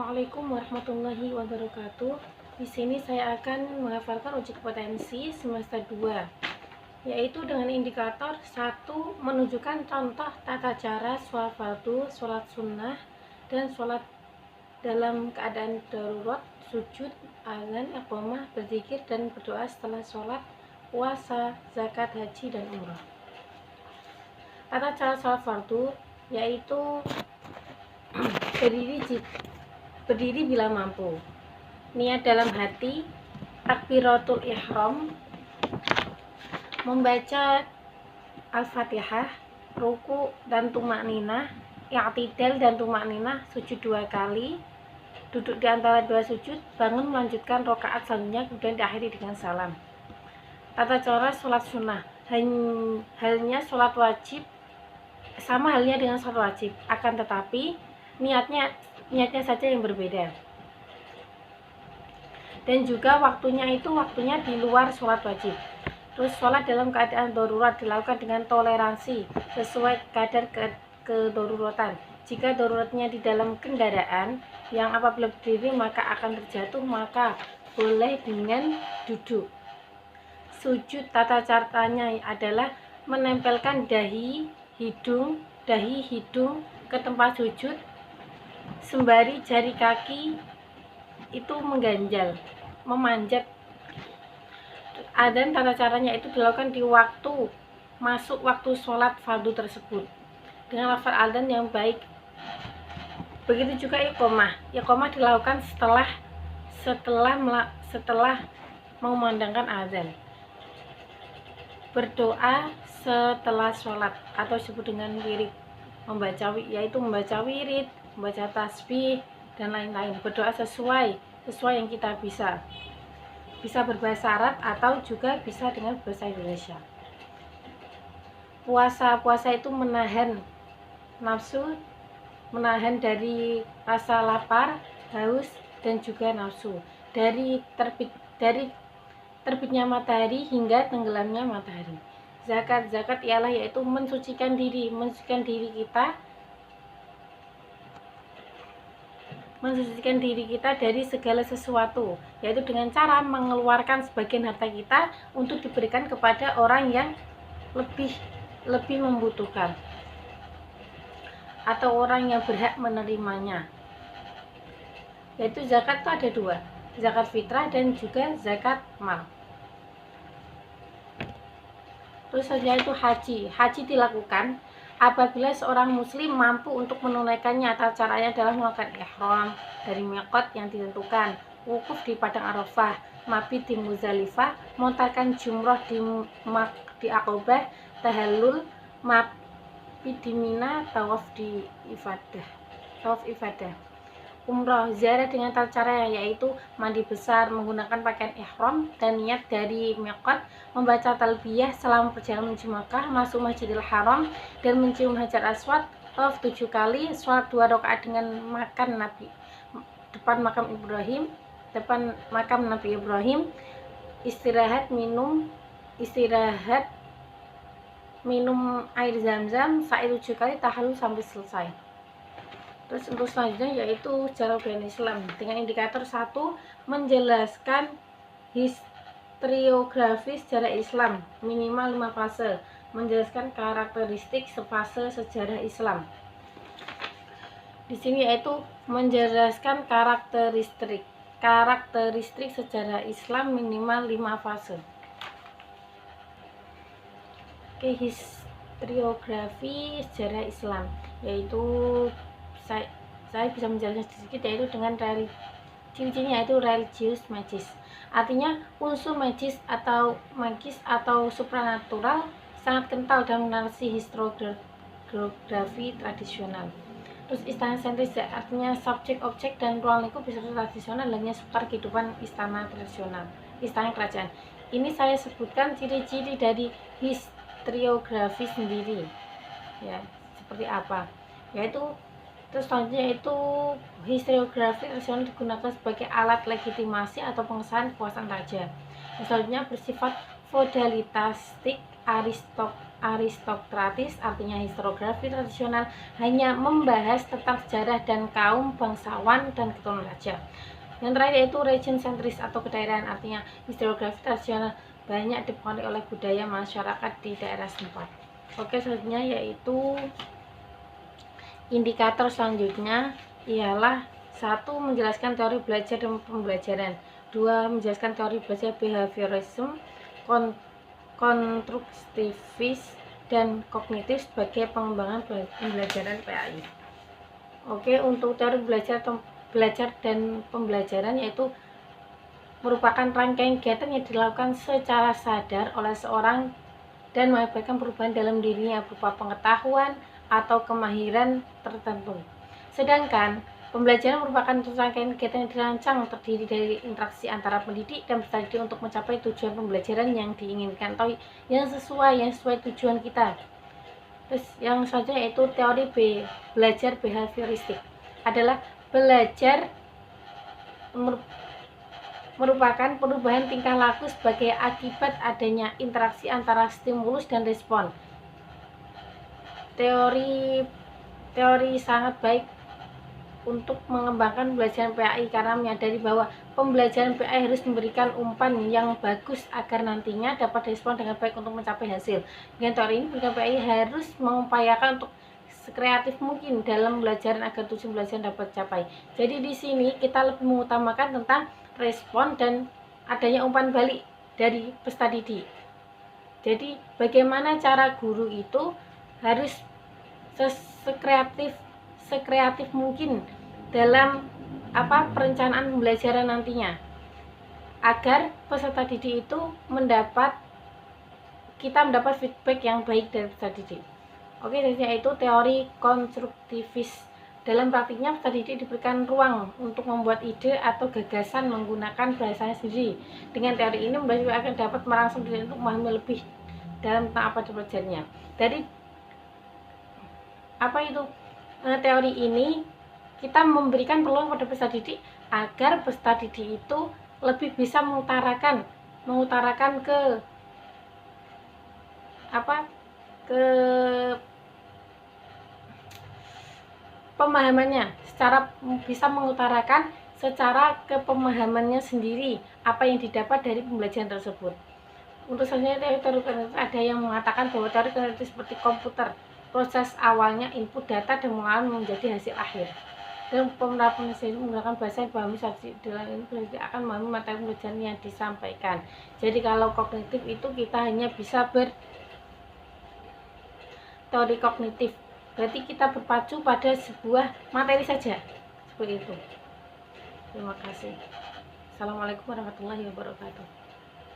Assalamualaikum warahmatullahi wabarakatuh. Di sini saya akan menghafalkan uji kompetensi semester 2, yaitu dengan indikator 1 menunjukkan contoh tata cara sholat fardu, sholat sunnah, dan sholat dalam keadaan darurat, sujud, azan, iqamah, berzikir, dan berdoa setelah sholat, puasa, zakat, haji, dan umrah. Tata cara sholat fardu yaitu berdiri bila mampu, niat dalam hati, takbiratul ihram, membaca Al-Fatihah, ruku dan tumakninah, i'tidal dan tumakninah, sujud 2 kali, duduk di antara 2 sujud, bangun melanjutkan rakaat selanjutnya, kemudian diakhiri dengan salam. Tata cara sholat sunnah, halnya sholat wajib, sama halnya dengan sholat wajib, akan tetapi niatnya saja yang berbeda, dan juga waktunya di luar sholat wajib. Terus sholat dalam keadaan darurat dilakukan dengan toleransi sesuai kadar kedaruratan. Jika daruratnya di dalam kendaraan yang apabila berdiri maka akan terjatuh, maka boleh dengan duduk. Sujud tata caranya adalah menempelkan dahi hidung ke tempat sujud sembari jari kaki itu mengganjal, memanjat. Dan tata caranya itu dilakukan di waktu masuk waktu sholat fardu tersebut dengan lafaz adzan yang baik. Begitu juga iqamah dilakukan setelah memandangkan azan. Berdoa setelah sholat atau disebut dengan wirid, yaitu membaca wirid, membaca tasbih, dan lain-lain. Berdoa sesuai yang kita bisa berbahasa Arab atau juga bisa dengan bahasa Indonesia. Puasa itu menahan nafsu, menahan dari rasa lapar, haus, dan juga nafsu dari terbitnya matahari hingga tenggelamnya matahari. Zakat ialah yaitu mensucikan diri kita dari segala sesuatu, yaitu dengan cara mengeluarkan sebagian harta kita untuk diberikan kepada orang yang lebih membutuhkan atau orang yang berhak menerimanya. Yaitu zakat itu ada 2, zakat fitrah dan juga zakat mal. Terus saja itu haji dilakukan apabila seorang muslim mampu untuk menunaikannya. Tata caranya adalah melakukan ihram dari miqat yang ditentukan, wukuf di padang Arafah, mabit di Muzdalifah, melontarkan jumrah di Aqabah, tahallul, mabit di Mina, tawaf ifadah, umrah, ziarah dengan tata cara yaitu mandi besar, menggunakan pakaian ihram dan niat dari miqat, membaca talbiyah selama perjalanan menuju Makkah, masuk Masjidil Haram dan mencium Hajar Aswad, tawaf 7 kali, sholat 2 rakaat dengan makan depan makam Nabi Ibrahim, istirahat minum air zam-zam sa'i 7 kali, tahallul sampai selesai. Terus untuk selanjutnya yaitu cara bela Islam dengan indikator 1 menjelaskan historiografi sejarah Islam minimal 5 fase, menjelaskan karakteristik fase sejarah Islam. Di sini yaitu menjelaskan karakteristik sejarah Islam minimal 5 fase. Oke, historiografi sejarah Islam yaitu saya bisa menjelaskan sedikit, yaitu dengan ciri-cirinya yaitu religius magis, artinya unsur magis atau supranatural sangat kental dalam narasi historiografi tradisional. Terus istana sentris, artinya subjek, objek, dan ruang lingkup historiografi tradisional hanya seputar kehidupan istana kerajaan. Ini saya sebutkan ciri-ciri dari historiografi sendiri ya, seperti apa, yaitu terus selanjutnya itu historiografi tradisional digunakan sebagai alat legitimasi atau pengesahan kekuasaan raja. Selanjutnya bersifat feudalitastik aristokratis, artinya historiografi tradisional, hanya membahas tentang sejarah dan kaum bangsawan dan keturunan raja. Yang terakhir yaitu region-sentris atau kedaerahan, artinya historiografi tradisional banyak dipengaruhi oleh budaya masyarakat di daerah setempat. Oke, selanjutnya yaitu indikator selanjutnya ialah 1. Menjelaskan teori belajar dan pembelajaran. 2. Menjelaskan teori belajar behaviorism, konstruktivis, dan kognitif sebagai pengembangan pembelajaran PAI. Oke, untuk teori belajar dan pembelajaran yaitu merupakan rangkaian kegiatan yang dilakukan secara sadar oleh seorang dan mengakibatkan perubahan dalam dirinya berupa pengetahuan atau kemahiran tertentu. Sedangkan pembelajaran merupakan rangkaian kegiatan yang dirancang terdiri dari interaksi antara pendidik dan peserta didik untuk mencapai tujuan pembelajaran yang diinginkan atau yang sesuai tujuan kita. Terus yang selanjutnya yaitu teori belajar behavioristik adalah belajar merupakan perubahan tingkah laku sebagai akibat adanya interaksi antara stimulus dan respon. Teori sangat baik untuk mengembangkan pembelajaran PAI karena menyadari bahwa pembelajaran PAI harus memberikan umpan yang bagus agar nantinya dapat direspon dengan baik untuk mencapai hasil. Dengan teori ini, pembelajaran PAI harus mengupayakan untuk sekreatif mungkin dalam pembelajaran agar tujuan pembelajaran dapat dicapai. Jadi di sini kita lebih mengutamakan tentang respon dan adanya umpan balik dari peserta didik. Jadi bagaimana cara guru itu harus sekreatif mungkin dalam perencanaan pembelajaran nantinya agar peserta didik itu mendapat feedback yang baik dari peserta didik. Oke, yaitu teori konstruktivis. Dalam praktiknya, peserta didik diberikan ruang untuk membuat ide atau gagasan menggunakan bahasanya sendiri. Dengan teori ini, pembelajar akan dapat merangsang diri untuk memahami lebih dalam tentang apa dipelajarinya. Dari teori ini, kita memberikan peluang pada peserta didik agar peserta didik itu lebih bisa mengutarakan pemahamannya, secara kepemahamannya sendiri apa yang didapat dari pembelajaran tersebut. Untuk selanjutnya teori kognitif ada yang mengatakan bahwa teori kognitif seperti komputer, proses awalnya input data dan mengolah menjadi hasil akhir. Dan penerapan ini menggunakan bahasa yang dipahami saksi dengan ini berarti akan memahami materi pembelajaran yang disampaikan. Jadi kalau kognitif itu kita hanya bisa teori kognitif, berarti kita berpacu pada sebuah materi saja, seperti itu. Terima kasih. Assalamualaikum warahmatullahi wabarakatuh.